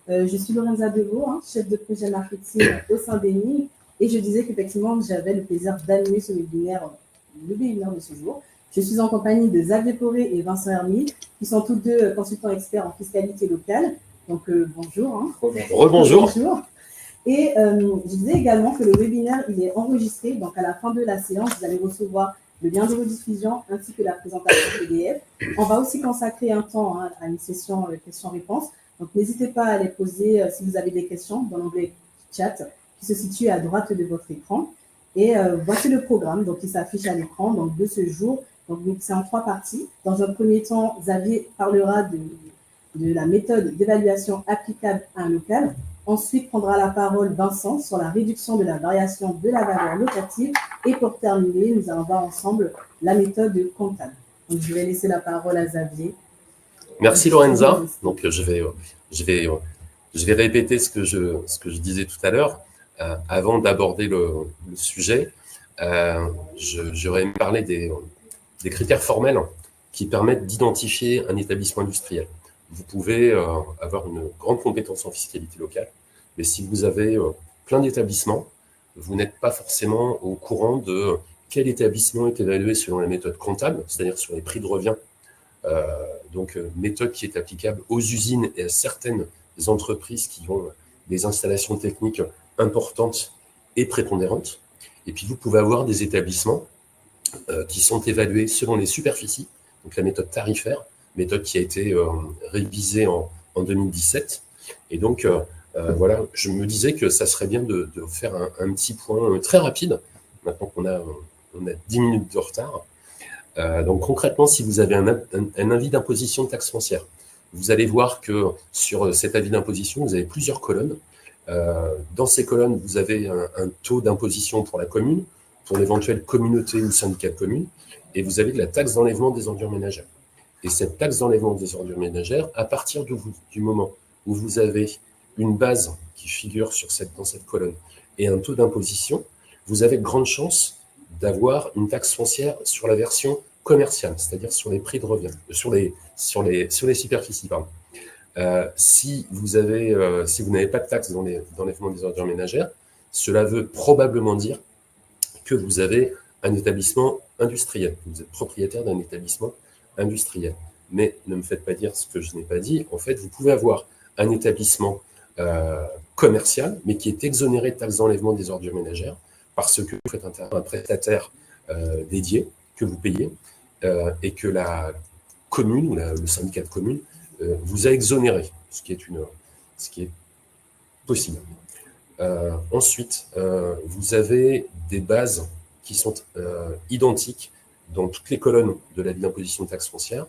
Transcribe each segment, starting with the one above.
Je suis Lorenza Deveau, chef de projet marketing au sein d'ENI, et je disais qu'effectivement, j'avais le plaisir d'animer ce webinaire, le webinaire de ce jour. Je suis en compagnie de Xavier Poré et Vincent Hermy, qui sont tous deux consultants experts en fiscalité locale. Donc, bonjour. Rebonjour. Bonjour. Et je disais également que le webinaire, il est enregistré. Donc, à la fin de la séance, vous allez recevoir le lien de rediffusion ainsi que la présentation PDF. On va aussi consacrer un temps à une session questions-réponses. Donc, n'hésitez pas à les poser si vous avez des questions dans l'onglet chat qui se situe à droite de votre écran. Et voici le programme donc, qui s'affiche à l'écran donc, de ce jour. Donc, c'est en 3 parties. Dans un premier temps, Xavier parlera de la méthode d'évaluation applicable à un local. Ensuite, prendra la parole Vincent sur la réduction de la variation de la valeur locative. Et pour terminer, nous allons voir ensemble la méthode comptable. Donc, je vais laisser la parole à Xavier. Merci Lorenza. Donc, je vais répéter ce que je disais tout à l'heure. Avant d'aborder le sujet, j'aurais aimé parler des critères formels qui permettent d'identifier un établissement industriel. Vous pouvez avoir une grande compétence en fiscalité locale, mais si vous avez plein d'établissements, vous n'êtes pas forcément au courant de quel établissement est évalué selon la méthode comptable, c'est-à-dire sur les prix de revient. Donc, méthode qui est applicable aux usines et à certaines entreprises qui ont des installations techniques importantes et prépondérantes. Et puis, vous pouvez avoir des établissements qui sont évalués selon les superficies, donc la méthode tarifaire, méthode qui a été révisée en 2017. Et donc, voilà, je me disais que ça serait bien de faire un petit point très rapide, maintenant qu'on a 10 minutes de retard. Donc concrètement, si vous avez un avis d'imposition de taxe foncière, vous allez voir que sur cet avis d'imposition, vous avez plusieurs colonnes. Dans ces colonnes, vous avez un taux d'imposition pour la commune, pour l'éventuelle communauté ou syndicat de communes, et vous avez de la taxe d'enlèvement des ordures ménagères. Et cette taxe d'enlèvement des ordures ménagères, à partir du moment où vous avez une base qui figure dans cette colonne et un taux d'imposition, vous avez de grandes chances d'avoir une taxe foncière sur la version commerciale, c'est-à-dire sur les prix de revient, sur les superficies, pardon. Si vous n'avez pas de taxe d'enlèvement des ordures ménagères, cela veut probablement dire que vous avez un établissement industriel, vous êtes propriétaire d'un établissement industriel. Mais ne me faites pas dire ce que je n'ai pas dit. En fait, vous pouvez avoir un établissement commercial, mais qui est exonéré de taxe d'enlèvement des ordures ménagères, parce que vous faites un prestataire dédié que vous payez et que la commune ou le syndicat de communes vous a exonéré, ce qui est possible. Ensuite, vous avez des bases qui sont identiques dans toutes les colonnes de l'avis d'imposition de taxe foncière.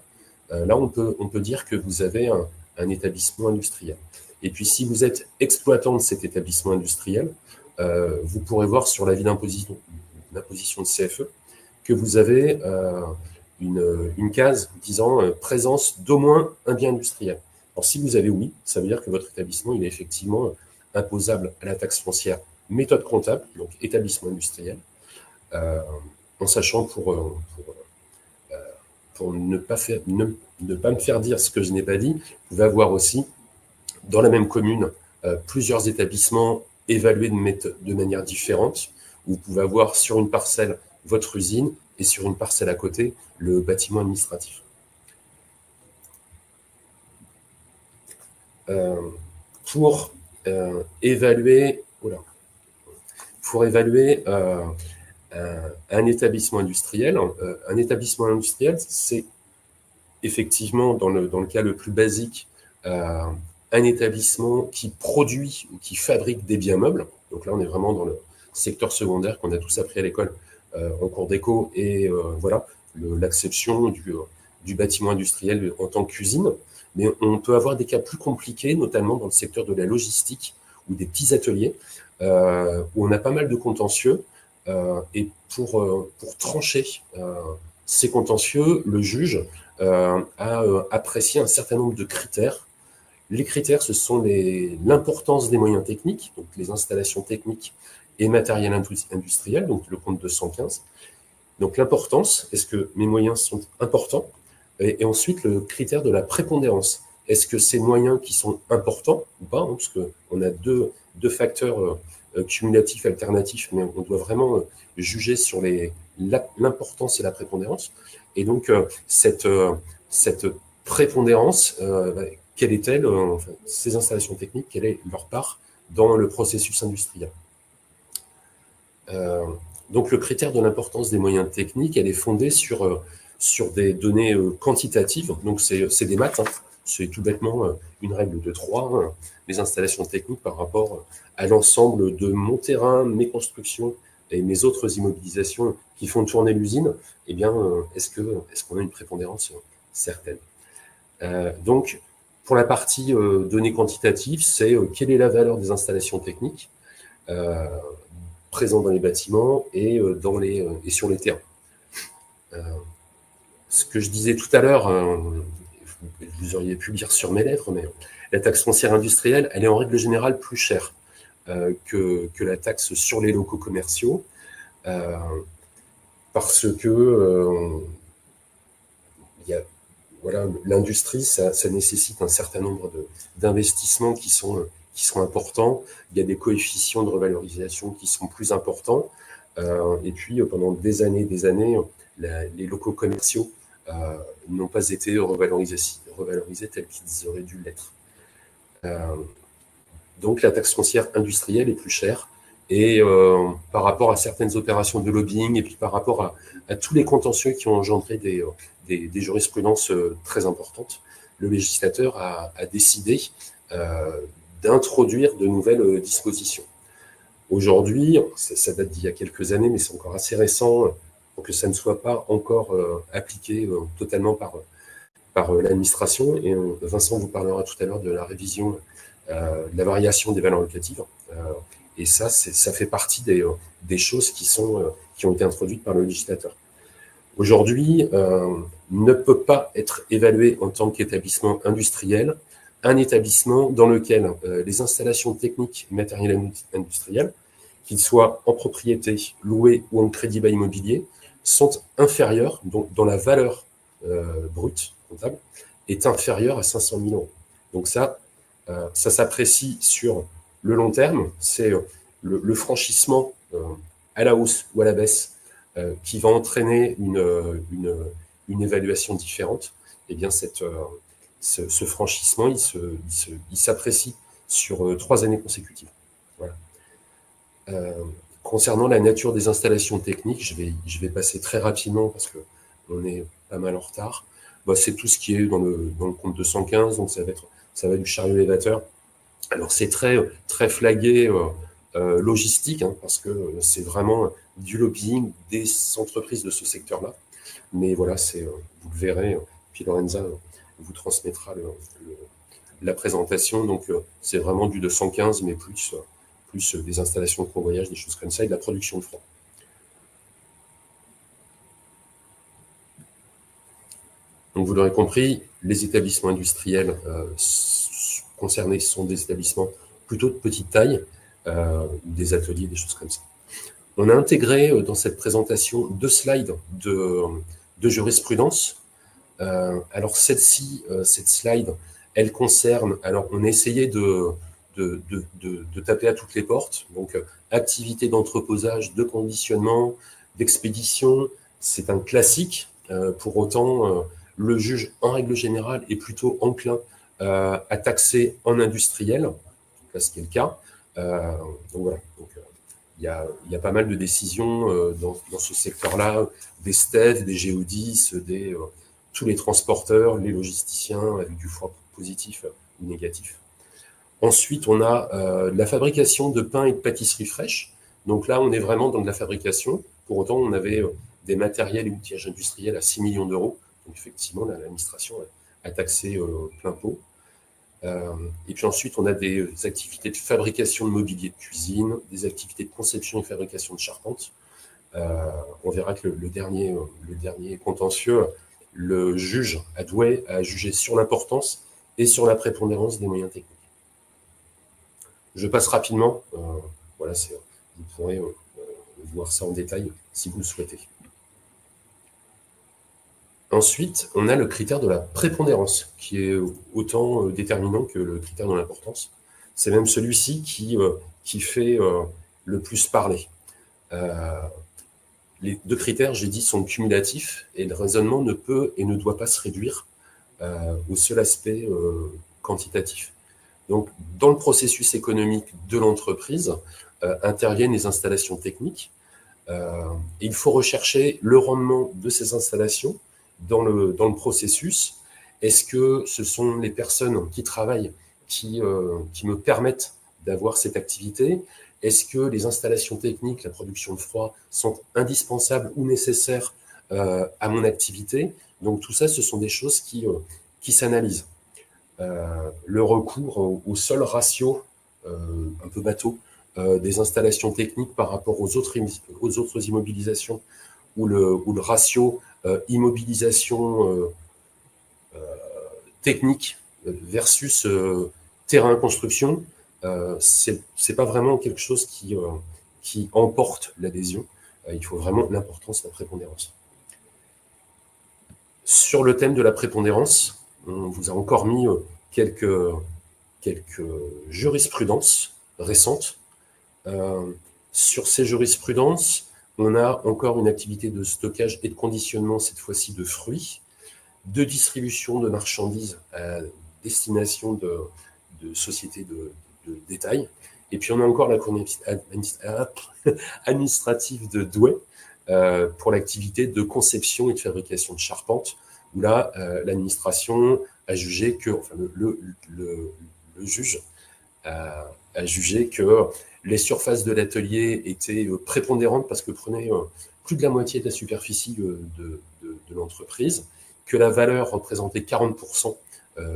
Là, on peut dire que vous avez un établissement industriel. Et puis, si vous êtes exploitant de cet établissement industriel, vous pourrez voir sur l'avis d'imposition de CFE que vous avez une case disant présence d'au moins un bien industriel. Alors, si vous avez oui, ça veut dire que votre établissement il est effectivement imposable à la taxe foncière méthode comptable, donc établissement industriel, en sachant pour ne pas me faire dire ce que je n'ai pas dit, vous pouvez avoir aussi dans la même commune plusieurs établissements évalués de manière différente. Vous pouvez avoir sur une parcelle votre usine et sur une parcelle à côté le bâtiment administratif. Pour évaluer un établissement industriel, c'est effectivement, dans le cas le plus basique, un établissement qui produit ou qui fabrique des biens meubles. Donc là, on est vraiment dans le secteur secondaire qu'on a tous appris à l'école en cours d'éco, et voilà, l'acception du bâtiment industriel en tant qu'usine. Mais on peut avoir des cas plus compliqués, notamment dans le secteur de la logistique ou des petits ateliers, où on a pas mal de contentieux. Et pour trancher ces contentieux, le juge a apprécié un certain nombre de critères. Les critères, ce sont l'importance des moyens techniques, donc les installations techniques et matériel industriel, donc le compte 215. Donc l'importance, est-ce que mes moyens sont importants ? Et ensuite, le critère de la prépondérance. est-ce que ces moyens qui sont importants ou pas, parce qu'on a deux facteurs cumulatifs alternatifs, mais on doit vraiment juger sur l'importance et la prépondérance. Et donc, cette prépondérance, quelle est-elle, enfin, ces installations techniques, quelle est leur part dans le processus industriel? Donc, le critère de l'importance des moyens techniques, elle est fondée sur des données quantitatives. Donc, c'est des maths, hein. C'est tout bêtement une règle de 3, hein, les installations techniques par rapport à l'ensemble de mon terrain, mes constructions et mes autres immobilisations qui font tourner l'usine. Eh bien, est-ce qu'on a une prépondérance certaine? Donc, pour la partie données quantitatives, c'est quelle est la valeur des installations techniques présentes dans les bâtiments et sur les terrains. Ce que je disais tout à l'heure, vous auriez pu lire sur mes lèvres, mais la taxe foncière industrielle, elle est en règle générale plus chère que la taxe sur les locaux commerciaux, parce que voilà, l'industrie, ça nécessite un certain nombre d'investissements qui sont importants. Il y a des coefficients de revalorisation qui sont plus importants. Et puis, pendant des années, les locaux commerciaux n'ont pas été revalorisés tels qu'ils auraient dû l'être. Donc, la taxe foncière industrielle est plus chère. Et par rapport à certaines opérations de lobbying et puis par rapport à tous les contentieux qui ont engendré des jurisprudences très importantes, le législateur a décidé d'introduire de nouvelles dispositions. Aujourd'hui, ça date d'il y a quelques années, mais c'est encore assez récent pour que ça ne soit pas encore appliqué totalement par l'administration. Et Vincent vous parlera tout à l'heure de la révision de la variation des valeurs locatives. Et ça fait partie des choses qui ont été introduites par le législateur. Aujourd'hui, ne peut pas être évalué en tant qu'établissement industriel un établissement dans lequel les installations techniques et matériels industriels, qu'ils soient en propriété, loués ou en crédit bail immobilier, sont inférieurs, donc dans la valeur brute comptable, est inférieure à 500 000 euros. Donc ça s'apprécie sur le long terme, c'est le franchissement à la hausse ou à la baisse qui va entraîner une évaluation différente. Eh bien, ce franchissement, il s'apprécie sur 3 années consécutives. Voilà. Concernant la nature des installations techniques, je vais passer très rapidement parce qu'on est pas mal en retard. C'est tout ce qui est dans le compte 215, donc ça va du chariot élévateur. Alors c'est très flagué logistique, hein, parce que c'est vraiment du lobbying des entreprises de ce secteur-là. Mais voilà, vous le verrez, puis Lorenza vous transmettra la présentation. Donc c'est vraiment du 215, mais plus des installations de convoyage, des choses comme ça, et de la production de francs. Donc vous l'aurez compris, les établissements industriels concernés sont des établissements plutôt de petite taille, des ateliers, des choses comme ça. On a intégré dans cette présentation 2 slides de jurisprudence. Alors cette slide, elle concerne, alors on a essayé de taper à toutes les portes, donc activité d'entreposage, de conditionnement, d'expédition, c'est un classique. Pour autant, le juge, en règle générale, est plutôt enclin à taxer en industriel, là, ce qui est le cas. Donc voilà. Il y a pas mal de décisions dans ce secteur-là, des STEF, des Géodis, tous les transporteurs, les logisticiens avec du foie positif ou négatif. Ensuite, on a la fabrication de pain et de pâtisseries fraîches. Donc là, on est vraiment dans de la fabrication. Pour autant, on avait des matériels et outillages industriels à 6 millions d'euros. Donc effectivement, l'administration a taxé plein pot. Et puis ensuite, on a des activités de fabrication de mobilier de cuisine, des activités de conception et fabrication de charpente. On verra que le dernier contentieux, le juge a jugé sur l'importance et sur la prépondérance des moyens techniques. Je passe rapidement. Voilà, vous pourrez voir ça en détail si vous le souhaitez. Ensuite, on a le critère de la prépondérance, qui est autant déterminant que le critère de l'importance. C'est même celui-ci qui fait le plus parler. Les deux critères, j'ai dit, sont cumulatifs et le raisonnement ne peut et ne doit pas se réduire au seul aspect quantitatif. Donc, dans le processus économique de l'entreprise, interviennent les installations techniques. Il faut rechercher le rendement de ces installations dans le processus. Est-ce que ce sont les personnes qui travaillent qui me permettent d'avoir cette activité? Est-ce que les installations techniques, la production de froid, sont indispensables ou nécessaires à mon activité? Donc tout ça, ce sont des choses qui s'analysent. Le recours au seul ratio, un peu bateau, des installations techniques par rapport aux autres immobilisations, ou le ratio immobilisation technique versus terrain construction, c'est pas vraiment quelque chose qui emporte l'adhésion. Il faut vraiment l'importance de la prépondérance. Sur le thème de la prépondérance, on vous a encore mis quelques jurisprudences récentes. Sur ces jurisprudences, on a encore une activité de stockage et de conditionnement, cette fois-ci de fruits, de distribution de marchandises à destination de sociétés de détail. Et puis on a encore la cour administrative de Douai pour l'activité de conception et de fabrication de charpente, où là, l'administration a jugé que, enfin le juge a jugé que les surfaces de l'atelier étaient prépondérantes parce que prenaient plus de la moitié de la superficie de l'entreprise, que la valeur représentait 40%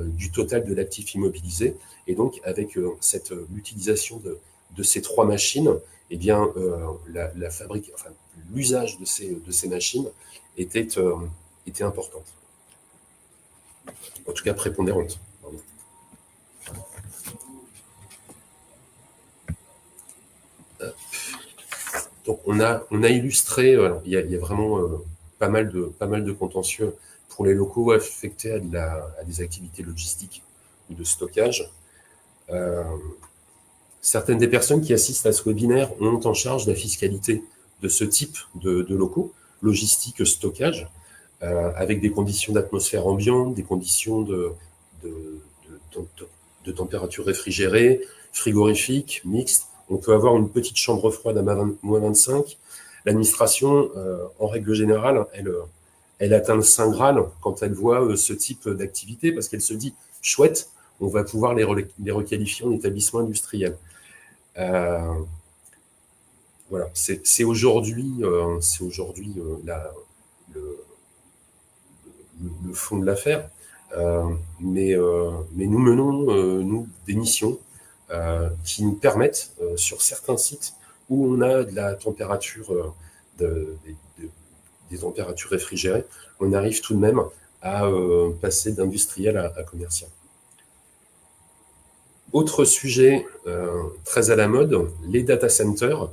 du total de l'actif immobilisé. Et donc, avec l'utilisation de ces trois machines, eh bien, la fabrique, enfin, l'usage de ces machines était importante. En tout cas, prépondérante. Pardon. Donc, on a illustré, alors, il y a vraiment pas mal de contentieux pour les locaux affectés à des activités logistiques ou de stockage. Certaines des personnes qui assistent à ce webinaire ont en charge la fiscalité de ce type de locaux, logistique, stockage, avec des conditions d'atmosphère ambiante, des conditions de température réfrigérée, frigorifique, mixte. On peut avoir une petite chambre froide à moins 25. L'administration, en règle générale, elle atteint le Saint Graal quand elle voit ce type d'activité, parce qu'elle se dit, chouette, on va pouvoir les requalifier en établissement industriel. Voilà, c'est aujourd'hui le fond de l'affaire, mais nous menons nous des missions qui nous permettent sur certains sites où on a de la température des températures réfrigérées, on arrive tout de même à passer d'industriel à commercial. Autre sujet très à la mode, les data centers,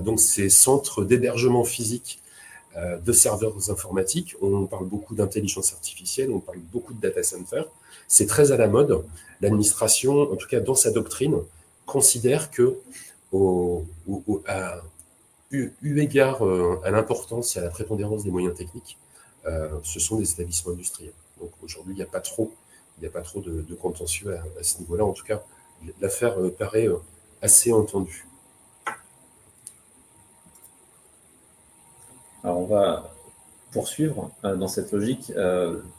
donc ces centres d'hébergement physique de serveurs informatiques. On parle beaucoup d'intelligence artificielle, on parle beaucoup de data centers. C'est très à la mode. L'administration, en tout cas dans sa doctrine, considère que, eu égard à l'importance et à la prépondérance des moyens techniques, ce sont des établissements industriels. Donc aujourd'hui, il n'y a pas trop de contentieux à ce niveau-là. En tout cas, l'affaire paraît assez entendue. Alors, on va poursuivre dans cette logique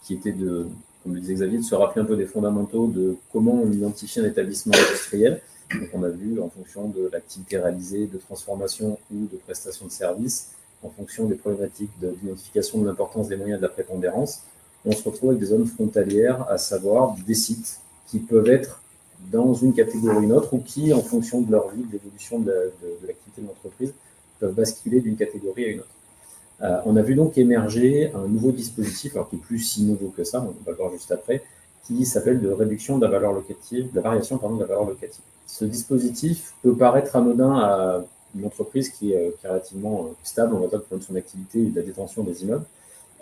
qui était comme le disait Xavier, de se rappeler un peu des fondamentaux de comment on identifie un établissement industriel. Donc, on a vu en fonction de l'activité réalisée, de transformation ou de prestation de services, en fonction des problématiques d'identification de l'importance des moyens de la prépondérance, on se retrouve avec des zones frontalières, à savoir des sites qui peuvent être dans une catégorie ou une autre, ou qui, en fonction de leur vie, de l'évolution de l'activité de l'entreprise, peuvent basculer d'une catégorie à une autre. On a vu donc émerger un nouveau dispositif, alors qui est plus si nouveau que ça, on va le voir juste après, qui s'appelle de réduction de la valeur locative, de la variation de la valeur locative. Ce dispositif peut paraître anodin à une entreprise qui est relativement stable, on va dire, pour son activité et de la détention des immeubles.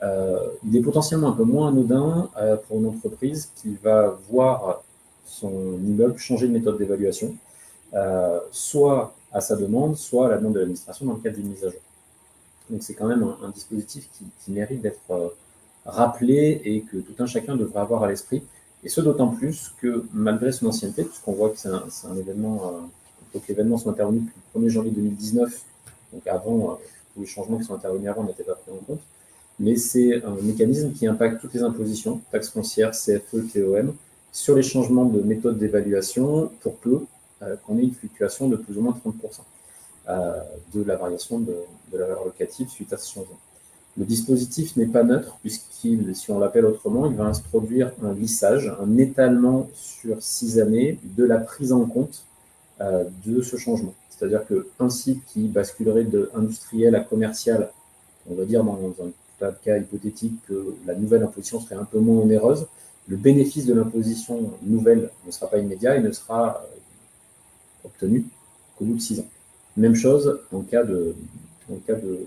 il est potentiellement un peu moins anodin pour une entreprise qui va voir son immeuble changer de méthode d'évaluation, soit à sa demande, soit à la demande de l'administration dans le cadre d'une mise à jour. Donc c'est quand même un dispositif qui mérite d'être rappelé et que tout un chacun devrait avoir à l'esprit. Et ce d'autant plus que malgré son ancienneté, puisqu'on voit que c'est un événement, donc les événements sont intervenus depuis le 1er janvier 2019, donc avant, tous les changements qui sont intervenus avant n'étaient pas pris en compte, mais c'est un mécanisme qui impacte toutes les impositions, taxes foncières, CFE, TOM, sur les changements de méthode d'évaluation pour peu qu'on ait une fluctuation de plus ou moins 30% de la variation de la valeur locative suite à ce changement. Le dispositif n'est pas neutre puisqu'il, si on l'appelle autrement, il va introduire un lissage, un étalement sur 6 années de la prise en compte de ce changement. C'est-à-dire qu'un site qui basculerait de industriel à commercial, on va dire dans un cas hypothétique que la nouvelle imposition serait un peu moins onéreuse, le bénéfice de l'imposition nouvelle ne sera pas immédiat et ne sera obtenu qu'au bout de 6 ans. Même chose en cas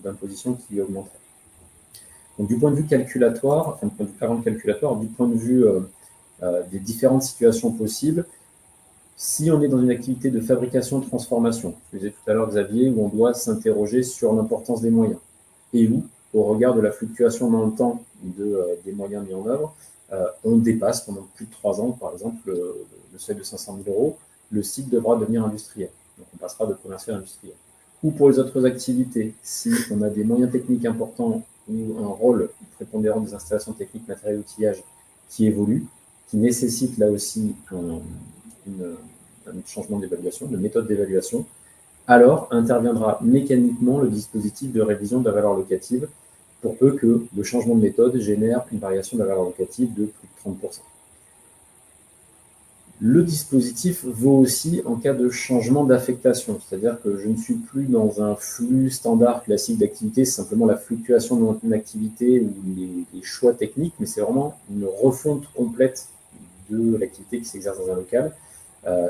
d'imposition qui augmenterait. Donc, du point de vue calculatoire, enfin, du point de vue parent calculatoire, du point de vue des différentes situations possibles, si on est dans une activité de fabrication, de transformation, je disais tout à l'heure, Xavier, où on doit s'interroger sur l'importance des moyens, et où, au regard de la fluctuation dans le temps des moyens mis en œuvre, on dépasse pendant plus de 3 ans, par exemple, le seuil de 500 000 euros, le site devra devenir industriel. Donc, on passera de commercial à industriel. Ou pour les autres activités, si on a des moyens techniques importants ou un rôle prépondérant des installations techniques, matériel, outillage qui évolue, qui nécessite là aussi un changement d'évaluation, de méthode d'évaluation, alors interviendra mécaniquement le dispositif de révision de la valeur locative pour peu que le changement de méthode génère une variation de la valeur locative de plus de 30%. Le dispositif vaut aussi en cas de changement d'affectation, c'est-à-dire que je ne suis plus dans un flux standard classique d'activité, c'est simplement la fluctuation de mon activité ou les choix techniques, mais c'est vraiment une refonte complète de l'activité qui s'exerce dans un local.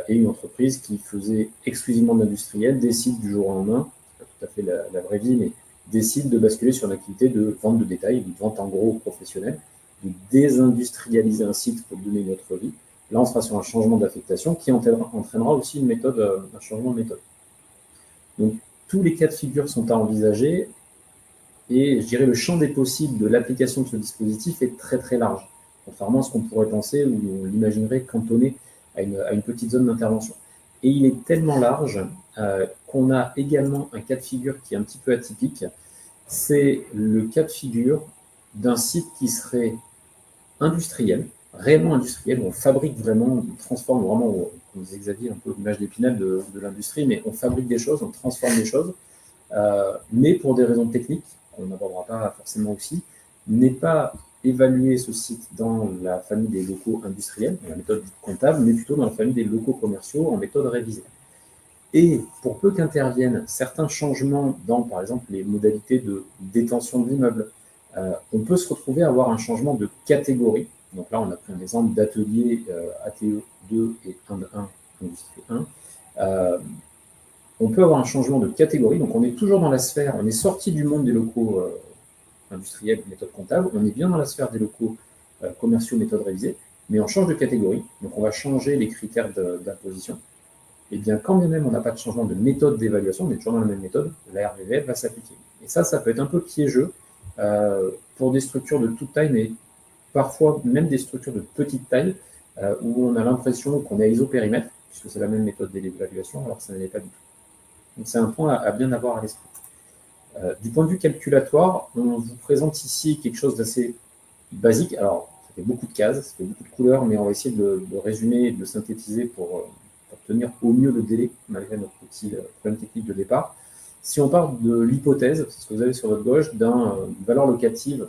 Et une entreprise qui faisait exclusivement de l'industriel décide du jour au lendemain, c'est pas tout à fait la vraie vie, mais décide de basculer sur une activité de vente de détail, de vente en gros professionnelle, de désindustrialiser un site pour donner une autre vie. Là, on sera sur un changement d'affectation qui entraînera aussi un changement de méthode. Donc, tous les cas de figure sont à envisager et je dirais le champ des possibles de l'application de ce dispositif est très très large, contrairement à ce qu'on pourrait penser ou on l'imaginerait cantonné à une petite zone d'intervention. Et il est tellement large qu'on a également un cas de figure qui est un petit peu atypique. C'est le cas de figure d'un site qui serait industriel, réellement industriel, où on fabrique vraiment, on transforme vraiment, comme disait Xavier, un peu l'image d'Épinal de l'industrie, mais on fabrique des choses, on transforme des choses, mais pour des raisons techniques, qu'on n'abordera pas forcément aussi, n'est pas évaluer ce site dans la famille des locaux industriels, dans la méthode comptable, mais plutôt dans la famille des locaux commerciaux en méthode révisée. Et pour peu qu'interviennent certains changements dans, par exemple, les modalités de détention de l'immeuble, on peut se retrouver à avoir un changement de catégorie. Donc là, on a pris un exemple d'atelier ATE2 et 1 Industrie 1. On peut avoir un changement de catégorie, donc on est toujours dans la sphère, on est sorti du monde des locaux industriels, méthode comptable, on est bien dans la sphère des locaux commerciaux, méthode révisée, mais on change de catégorie, donc on va changer les critères d'imposition. Et bien, quand bien même on n'a pas de changement de méthode d'évaluation, on est toujours dans la même méthode, la RVVL va s'appliquer. Et ça peut être un peu piégeux pour des structures de toute taille, mais parfois même des structures de petite taille, où on a l'impression qu'on est à isopérimètre, puisque c'est la même méthode d'évaluation, alors que ça n'est pas du tout. Donc c'est un point à bien avoir à l'esprit. Du point de vue calculatoire, on vous présente ici quelque chose d'assez basique. Alors, ça fait beaucoup de cases, ça fait beaucoup de couleurs, mais on va essayer de résumer, de synthétiser pour tenir au mieux le délai, malgré notre petit problème technique de départ. Si on part de l'hypothèse, c'est ce que vous avez sur votre gauche, d'une valeur locative,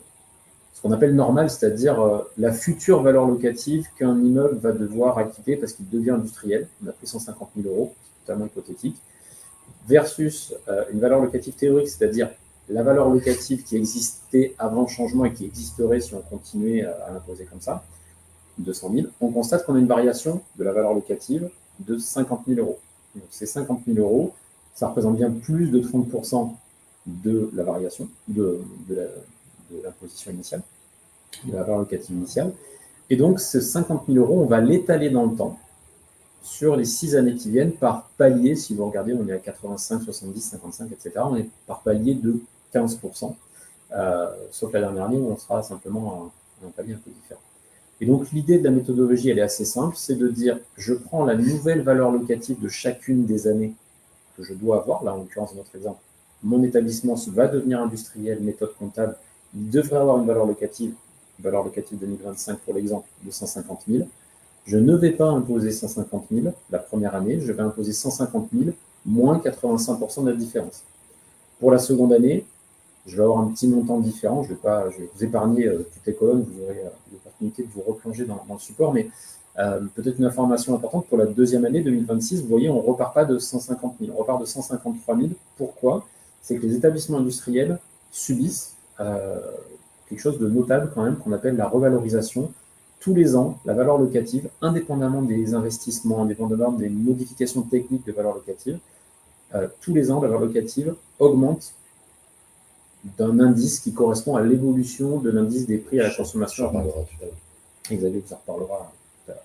ce qu'on appelle normale, c'est-à-dire la future valeur locative qu'un immeuble va devoir acquitter parce qu'il devient industriel, on a pris 150 000 euros, c'est totalement hypothétique, versus une valeur locative théorique, c'est-à-dire la valeur locative qui existait avant le changement et qui existerait si on continuait à l'imposer comme ça, 200 000, on constate qu'on a une variation de la valeur locative de 50 000 euros. Donc ces 50 000 euros, ça représente bien plus de 30% de la variation, de de l'imposition initiale, de la valeur locative initiale. Et donc, ce 50 000 euros, on va l'étaler dans le temps sur les 6 années qui viennent par palier. Si vous regardez, on est à 85, 70, 55, etc. On est par palier de 15%, sauf la dernière année où on sera simplement à un palier un peu différent. Et donc, l'idée de la méthodologie, elle est assez simple, c'est de dire, je prends la nouvelle valeur locative de chacune des années que je dois avoir. Là, en l'occurrence, dans notre exemple, mon établissement va devenir industriel, méthode comptable, il devrait avoir une valeur locative 2025 pour l'exemple, de 150 000. Je ne vais pas imposer 150 000 la première année, je vais imposer 150 000 moins 85% de la différence. Pour la seconde année, je vais avoir un petit montant différent, je vais vous épargner toutes les colonnes, vous aurez l'opportunité de vous replonger dans le support, mais peut-être une information importante, pour la deuxième année, 2026, vous voyez, on ne repart pas de 150 000, on repart de 153 000. Pourquoi? C'est que les établissements industriels subissent quelque chose de notable quand même, qu'on appelle la revalorisation. Tous les ans, la valeur locative, indépendamment des investissements, indépendamment des modifications techniques de valeur locative, tous les ans, la valeur locative augmente d'un indice qui correspond à l'évolution de l'indice des prix à la consommation. Xavier vous en reparlera tout à l'heure.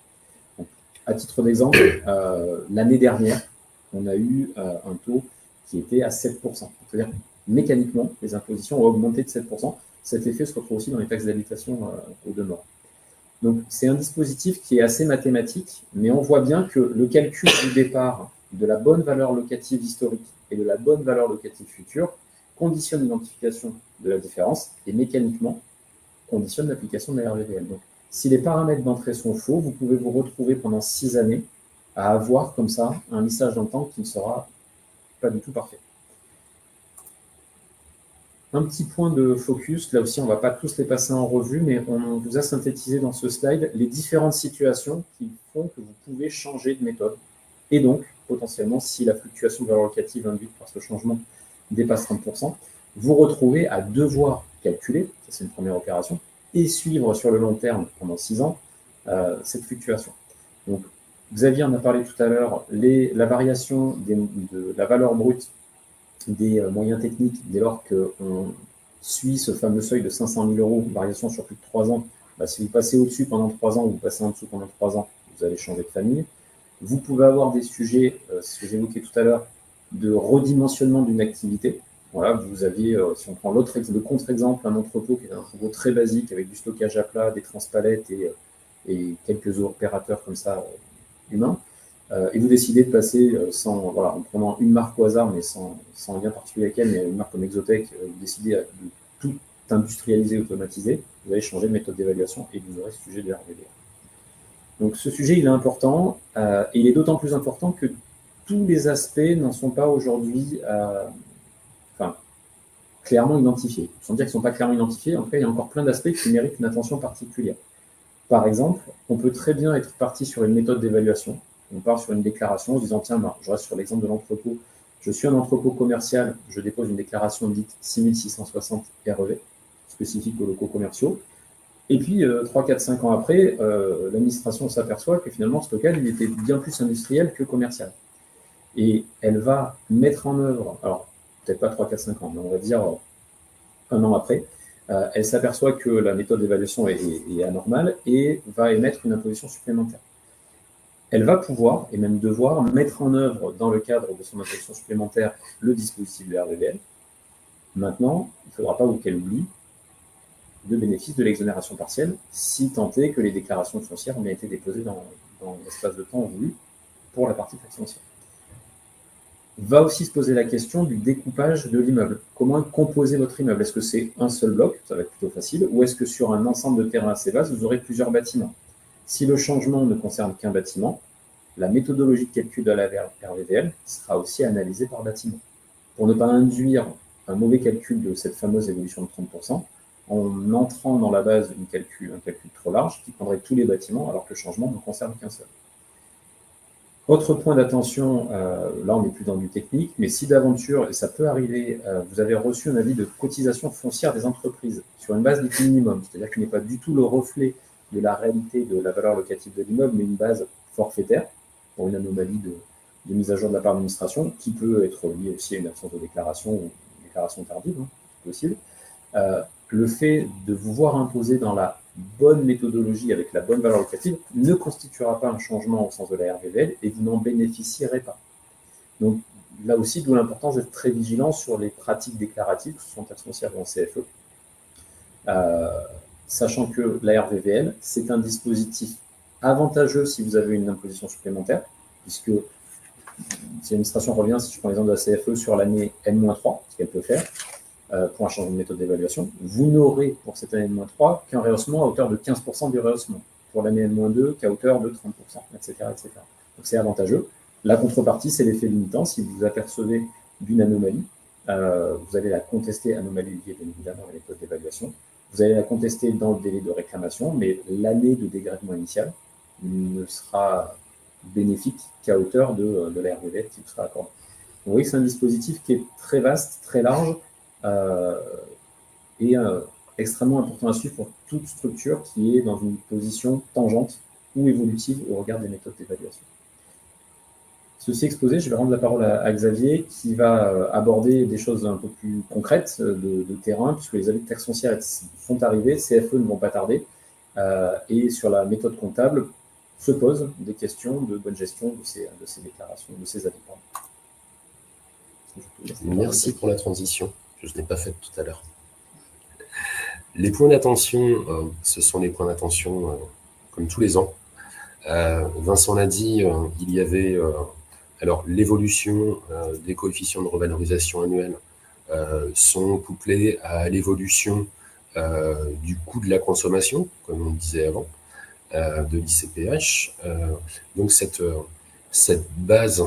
Donc, à titre d'exemple, l'année dernière, on a eu un taux qui était à 7%. C'est-à-dire mécaniquement, les impositions ont augmenté de 7%. Cet effet se retrouve aussi dans les taxes d'habitation au demeurant. Donc, c'est un dispositif qui est assez mathématique, mais on voit bien que le calcul du départ de la bonne valeur locative historique et de la bonne valeur locative future conditionne l'identification de la différence et mécaniquement conditionne l'application de la RVVL. Donc, si les paramètres d'entrée sont faux, vous pouvez vous retrouver pendant 6 années à avoir comme ça un lissage dans le temps qui ne sera pas du tout parfait. Un petit point de focus, là aussi on ne va pas tous les passer en revue, mais on vous a synthétisé dans ce slide les différentes situations qui font que vous pouvez changer de méthode. Et donc, potentiellement, si la fluctuation de valeur locative induite par ce changement dépasse 30%, vous retrouvez à devoir calculer, ça c'est une première opération, et suivre sur le long terme, pendant 6 ans, cette fluctuation. Donc, Xavier en a parlé tout à l'heure, la variation de la valeur brute des moyens techniques, dès lors qu'on suit ce fameux seuil de 500 000 euros, variation sur plus de 3 ans, si vous passez au-dessus pendant 3 ans ou vous passez en dessous pendant 3 ans, vous allez changer de famille. Vous pouvez avoir des sujets, ce que j'évoquais tout à l'heure, de redimensionnement d'une activité. Voilà, vous aviez, si on prend le contre-exemple, un entrepôt qui est un entrepôt très basique avec du stockage à plat, des transpalettes et quelques opérateurs comme ça humains. Et vous décidez de passer en prenant une marque au hasard, mais sans lien particulier avec elle, mais une marque comme Exotech, vous décidez de tout industrialiser, automatiser, vous allez changer de méthode d'évaluation et vous aurez ce sujet de RVVL. Donc ce sujet, il est important, et il est d'autant plus important que tous les aspects n'en sont pas aujourd'hui clairement identifiés. Sans dire qu'ils ne sont pas clairement identifiés, en tout cas, il y a encore plein d'aspects qui méritent une attention particulière. Par exemple, on peut très bien être parti sur une méthode d'évaluation. On part sur une déclaration en se disant, tiens, je reste sur l'exemple de l'entrepôt. Je suis un entrepôt commercial, je dépose une déclaration dite 6660 REV, spécifique aux locaux commerciaux. Et puis, 3, 4, 5 ans après, l'administration s'aperçoit que finalement, ce local, il était bien plus industriel que commercial. Et elle va mettre en œuvre, alors peut-être pas 3, 4, 5 ans, mais on va dire 1 an après, elle s'aperçoit que la méthode d'évaluation est anormale et va émettre une imposition supplémentaire. Elle va pouvoir, et même devoir, mettre en œuvre, dans le cadre de son imposition supplémentaire, le dispositif de RVVL. Maintenant, il ne faudra pas qu'elle oublie le bénéfice de l'exonération partielle, si tant est que les déclarations foncières ont bien été déposées dans l'espace de temps voulu pour la partie taxe foncière. Va aussi se poser la question du découpage de l'immeuble. Comment composer votre immeuble? Est-ce que c'est un seul bloc, ça va être plutôt facile, ou est-ce que sur un ensemble de terrains assez vaste, vous aurez plusieurs bâtiments? Si le changement ne concerne qu'un bâtiment, la méthodologie de calcul de la RVVL sera aussi analysée par bâtiment. Pour ne pas induire un mauvais calcul de cette fameuse évolution de 30%, en entrant dans la base un calcul trop large qui prendrait tous les bâtiments alors que le changement ne concerne qu'un seul. Autre point d'attention, là on n'est plus dans du technique, mais si d'aventure, et ça peut arriver, vous avez reçu un avis de cotisation foncière des entreprises sur une base dite minimum, c'est-à-dire qu'il n'est pas du tout le reflet de la réalité de la valeur locative de l'immeuble, mais une base forfaitaire pour une anomalie de mise à jour de la part de l'administration, qui peut être liée aussi à une absence de déclaration ou une déclaration tardive, possible. le fait de vous voir imposer dans la bonne méthodologie avec la bonne valeur locative ne constituera pas un changement au sens de la RVVL et vous n'en bénéficierez pas. Donc là aussi, d'où l'importance d'être très vigilant sur les pratiques déclaratives, que ce soit en taxe foncière ou en CFE, sachant que la RVVL, c'est un dispositif avantageux si vous avez une imposition supplémentaire, puisque si l'administration revient, si je prends l'exemple de la CFE sur l'année N-3, ce qu'elle peut faire, pour un changement de méthode d'évaluation, vous n'aurez pour cette année N-3 qu'un rehaussement à hauteur de 15% du rehaussement, pour l'année N-2 qu'à hauteur de 30%, etc., etc. Donc c'est avantageux. La contrepartie, c'est l'effet limitant. Si vous apercevez d'une anomalie, vous allez la contester, anomalie liée bien évidemment à la méthode d'évaluation, vous allez la contester dans le délai de réclamation, mais l'année de dégrèvement initial ne sera bénéfique qu'à hauteur de la RVVL qui vous sera accordée. Vous voyez que c'est un dispositif qui est très vaste, très large, et extrêmement important à suivre pour toute structure qui est dans une position tangente ou évolutive au regard des méthodes d'évaluation. Ceci exposé, je vais rendre la parole à Xavier qui va aborder des choses un peu plus concrètes de terrain, puisque les avis de taxe foncière sont arrivés, CFE ne vont pas tarder, et sur la méthode comptable se posent des questions de bonne gestion de ces déclarations, de ces avis. Merci pour la transition, que je n'ai pas faite tout à l'heure. Les points d'attention, ce sont les points d'attention comme tous les ans. Vincent l'a dit, il y avait alors l'évolution des coefficients de revalorisation annuelle sont couplés à l'évolution du coût de la consommation, comme on disait avant, de l'ICPH. Donc cette base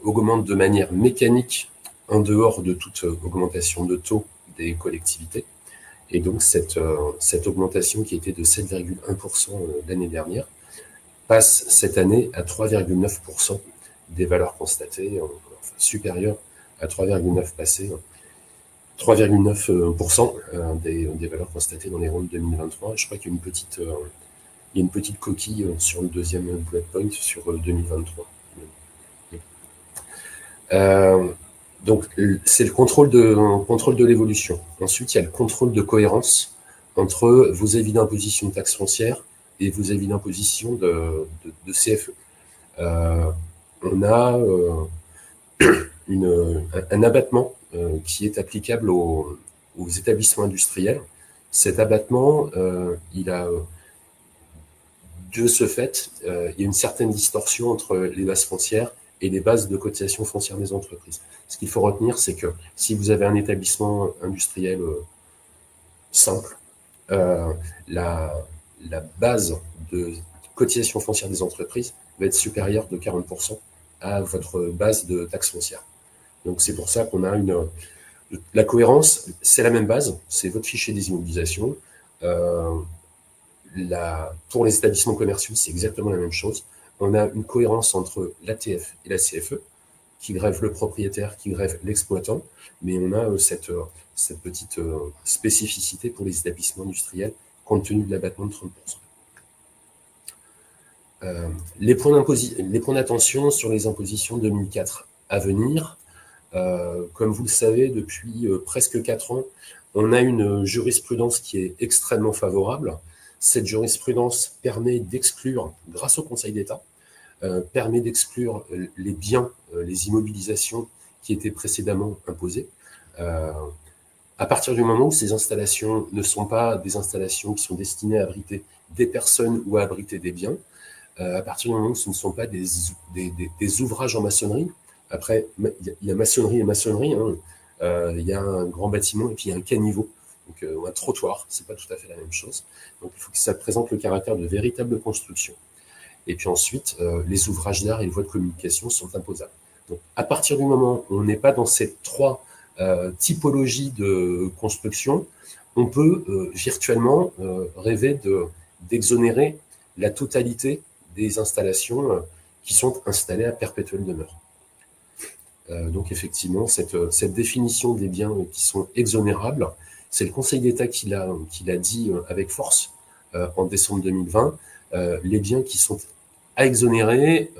augmente de manière mécanique en dehors de toute augmentation de taux des collectivités. Et donc cette augmentation qui était de 7,1% l'année dernière passe cette année à 3,9% des valeurs constatées, enfin, supérieures à 3,9% des valeurs constatées dans les rondes 2023. Je crois qu'il y a une petite coquille sur le deuxième bullet point sur 2023. Donc, c'est le contrôle de l'évolution. Ensuite, il y a le contrôle de cohérence entre vos avis d'imposition de taxe foncière et vos avis d'imposition de CFE. On a un abattement qui est applicable aux établissements industriels. Cet abattement, il a de ce fait, il y a une certaine distorsion entre les bases foncières et les bases de cotisation foncière des entreprises. Ce qu'il faut retenir, c'est que si vous avez un établissement industriel simple, la base de cotisation foncière des entreprises va être supérieure de 40% à votre base de taxe foncière. Donc c'est pour ça qu'on a la cohérence, c'est la même base, c'est votre fichier des immobilisations. Pour les établissements commerciaux, c'est exactement la même chose. On a une cohérence entre l'ATF et la CFE, qui grève le propriétaire, qui grève l'exploitant, mais on a cette petite spécificité pour les établissements industriels, compte tenu de l'abattement de 30%. Les points d'attention sur les impositions 2004 à venir, comme vous le savez, depuis presque 4 ans, on a une jurisprudence qui est extrêmement favorable. Cette jurisprudence permet d'exclure, grâce au Conseil d'État, permet d'exclure les biens, les immobilisations qui étaient précédemment imposées. À partir du moment où ces installations ne sont pas des installations qui sont destinées à abriter des personnes ou à abriter des biens, à partir du moment où ce ne sont pas des ouvrages en maçonnerie, après, il y a maçonnerie et maçonnerie, hein, il y a un grand bâtiment et puis il y a un caniveau, donc un trottoir, c'est pas tout à fait la même chose. Donc il faut que ça présente le caractère de véritable construction. Et puis ensuite, les ouvrages d'art et les voies de communication sont imposables. Donc à partir du moment où on n'est pas dans ces 3 typologies de construction, on peut virtuellement rêver d'exonérer la totalité des installations qui sont installées à perpétuelle demeure. Donc effectivement, cette définition des biens qui sont exonérables, c'est le Conseil d'État qui l'a dit avec force en décembre 2020. Les biens qui sont à exonérer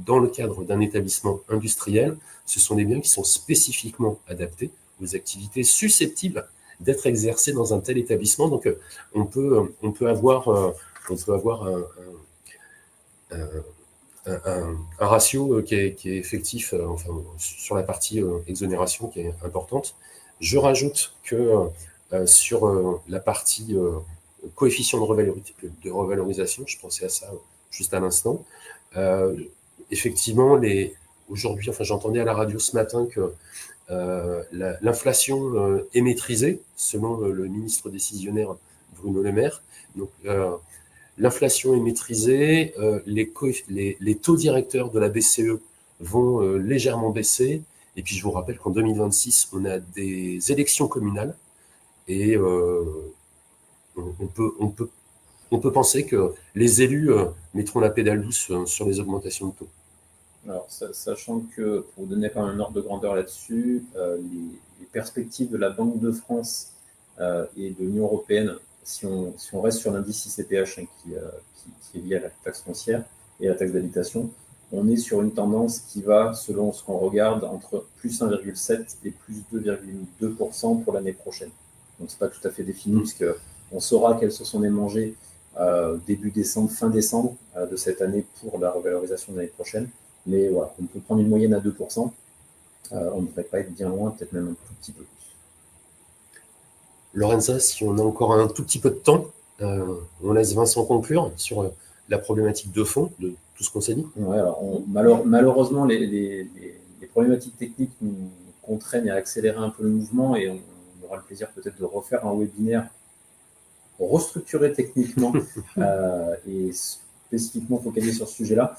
dans le cadre d'un établissement industriel, ce sont des biens qui sont spécifiquement adaptés aux activités susceptibles d'être exercée dans un tel établissement. Donc, on peut avoir un ratio qui est effectif, enfin, sur la partie exonération qui est importante. Je rajoute que sur la partie coefficient de revalorisation, je pensais à ça juste à l'instant, effectivement, aujourd'hui, enfin, j'entendais à la radio ce matin que l'inflation est maîtrisée, selon le ministre décisionnaire Bruno Le Maire. Donc, l'inflation est maîtrisée, les taux directeurs de la BCE vont légèrement baisser. Et puis, je vous rappelle qu'en 2026, on a des élections communales et on peut penser que les élus mettront la pédale douce sur les augmentations de taux. Alors, sachant que, pour vous donner quand même un ordre de grandeur là-dessus, les perspectives de la Banque de France et de l'Union européenne, si on reste sur l'indice ICPH qui est lié à la taxe foncière et à la taxe d'habitation, on est sur une tendance qui va, selon ce qu'on regarde, entre plus 1,7 et plus 2,2% pour l'année prochaine. Donc, ce n'est pas tout à fait défini, puisqu'on saura quels se sont les mangés début décembre, fin décembre de cette année pour la revalorisation de l'année prochaine. Mais voilà, on peut prendre une moyenne à 2%. On ne devrait pas être bien loin, peut-être même un tout petit peu plus. Lorenza, si on a encore un tout petit peu de temps, on laisse Vincent conclure sur la problématique de fond de tout ce qu'on s'est dit. Ouais, alors malheureusement, les problématiques techniques nous contraignent à accélérer un peu le mouvement et on aura le plaisir peut-être de refaire un webinaire restructuré techniquement et spécifiquement focalisé sur ce sujet-là.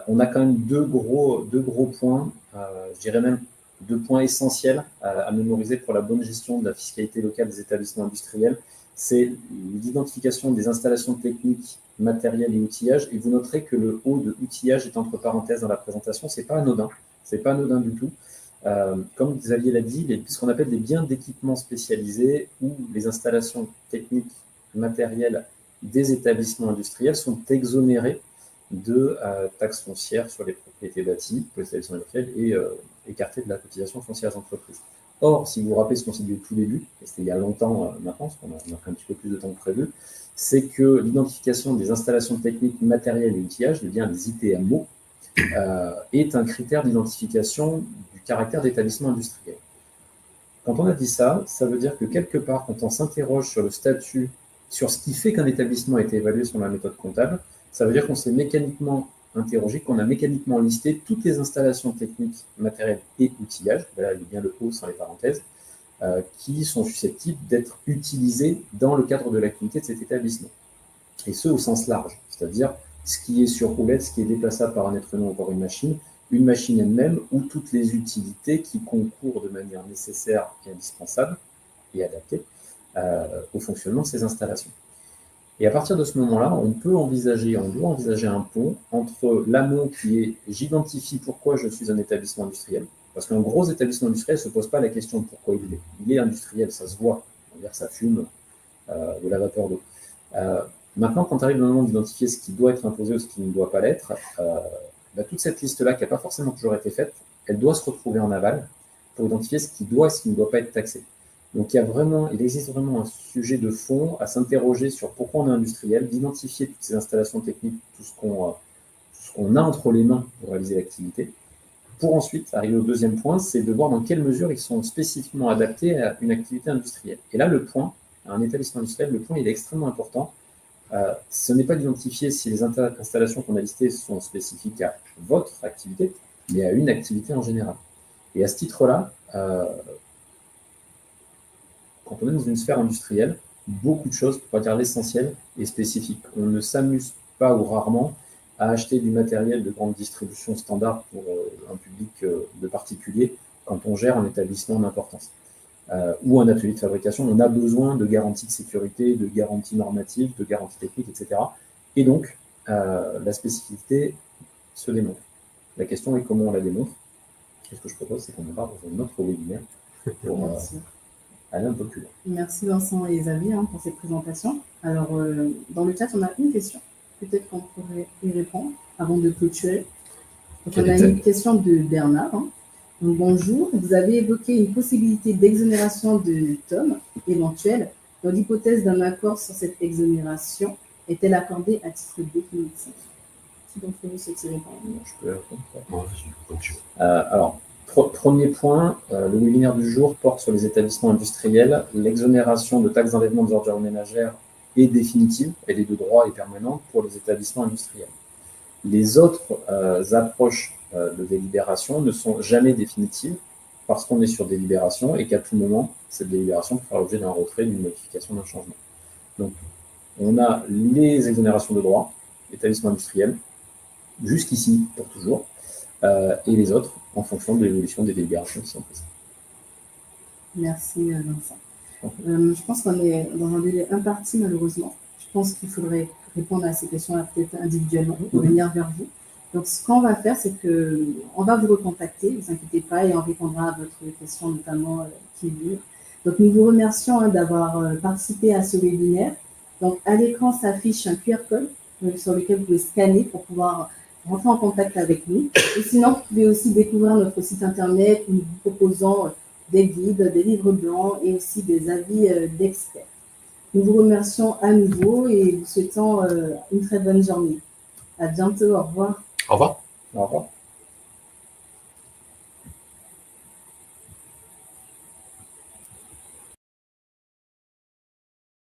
On a quand même deux gros points, je dirais même 2 points essentiels à mémoriser pour la bonne gestion de la fiscalité locale des établissements industriels. C'est l'identification des installations techniques, matériels et outillages. Et vous noterez que le haut de outillage est entre parenthèses dans la présentation. C'est pas anodin du tout. Comme Xavier l'a dit, ce qu'on appelle des biens d'équipement spécialisés ou les installations techniques, matérielles des établissements industriels sont exonérés de taxes foncières sur les propriétés bâties pour les établissements industriels et écartés de la cotisation foncière des entreprises. Or, si vous vous rappelez ce qu'on s'est dit au tout début, et c'était il y a longtemps maintenant, parce qu'on a pris un petit peu plus de temps que prévu, c'est que l'identification des installations techniques, matérielles et outillages, eh bien les ITMO, est un critère d'identification du caractère d'établissement industriel. Quand on a dit ça, ça veut dire que quelque part, quand on s'interroge sur le statut, sur ce qui fait qu'un établissement a été évalué sur la méthode comptable, ça veut dire qu'on s'est mécaniquement interrogé, qu'on a mécaniquement listé toutes les installations techniques, matérielles et outillages, là il y a bien le haut sans les parenthèses, qui sont susceptibles d'être utilisées dans le cadre de l'activité de cet établissement. Et ce, au sens large, c'est-à-dire ce qui est sur roulette, ce qui est déplaçable par un être humain ou par une machine elle-même, ou toutes les utilités qui concourent de manière nécessaire et indispensable et adaptée au fonctionnement de ces installations. Et à partir de ce moment-là, on doit envisager un pont entre l'amont qui est « j'identifie pourquoi je suis un établissement industriel », parce qu'un gros établissement industriel ne se pose pas la question de pourquoi il est. Il est industriel, ça se voit, on va dire que ça fume de la vapeur d'eau. Maintenant, quand arrive le moment d'identifier ce qui doit être imposé ou ce qui ne doit pas l'être, toute cette liste-là, qui n'a pas forcément toujours été faite, elle doit se retrouver en aval pour identifier ce qui doit et ce qui ne doit pas être taxé. Donc il existe vraiment un sujet de fond à s'interroger sur pourquoi on est industriel, d'identifier toutes ces installations techniques, tout ce qu'on a entre les mains pour réaliser l'activité. Pour ensuite arriver au deuxième point, c'est de voir dans quelle mesure ils sont spécifiquement adaptés à une activité industrielle. Et là, le point, à un établissement industriel, le point il est extrêmement important. Ce n'est pas d'identifier si les installations qu'on a listées sont spécifiques à votre activité, mais à une activité en général. Et à ce titre-là, quand on est dans une sphère industrielle, beaucoup de choses, pour pas dire l'essentiel, est spécifique. On ne s'amuse pas ou rarement à acheter du matériel de grande distribution standard pour un public de particuliers quand on gère un établissement d'importance. Ou un atelier de fabrication, on a besoin de garanties de sécurité, de garanties normatives, de garanties techniques, etc. Et donc, la spécificité se démontre. La question est comment on la démontre. Et ce que je propose, c'est qu'on en parle dans un autre webinaire pour aller un peu plus loin. Merci Vincent et Xavier pour cette présentation. Alors, dans le chat, on a une question. Peut-être qu'on pourrait y répondre avant de clôturer. Donc, on a une question de Bernard. Donc, bonjour, vous avez évoqué une possibilité d'exonération de TOM éventuelle. Dans l'hypothèse d'un accord sur cette exonération, est-elle accordée à titre définitif? Qui d'entre vous souhaite répondre? Je peux répondre. Ouais, Alors, premier point, le webinaire du jour porte sur les établissements industriels. L'exonération de taxes d'enlèvement des ordures ménagères est définitive, elle est de droit et permanente pour les établissements industriels. Les autres approches de délibération ne sont jamais définitives parce qu'on est sur délibération et qu'à tout moment, cette délibération peut faire l'objet d'un retrait, d'une modification, d'un changement. Donc, on a les exonérations de droit, établissements industriels, jusqu'ici pour toujours, et les autres en fonction de l'évolution des délibérations qui sont prises. Merci Vincent. Je pense qu'on est dans un délai imparti malheureusement. Je pense qu'il faudrait répondre à ces questions-là peut-être individuellement, revenir vers vous. Donc ce qu'on va faire, c'est qu'on va vous recontacter, ne vous inquiétez pas, et on répondra à votre question notamment qui est venue. Donc nous vous remercions d'avoir participé à ce webinaire. Donc à l'écran s'affiche un QR code sur lequel vous pouvez scanner pour pouvoir rentrer en contact avec nous. Et sinon, vous pouvez aussi découvrir notre site internet où nous vous proposons des guides, des livres blancs et aussi des avis d'experts. Nous vous remercions à nouveau et vous souhaitons une très bonne journée. À bientôt, au revoir. Au revoir. Au revoir.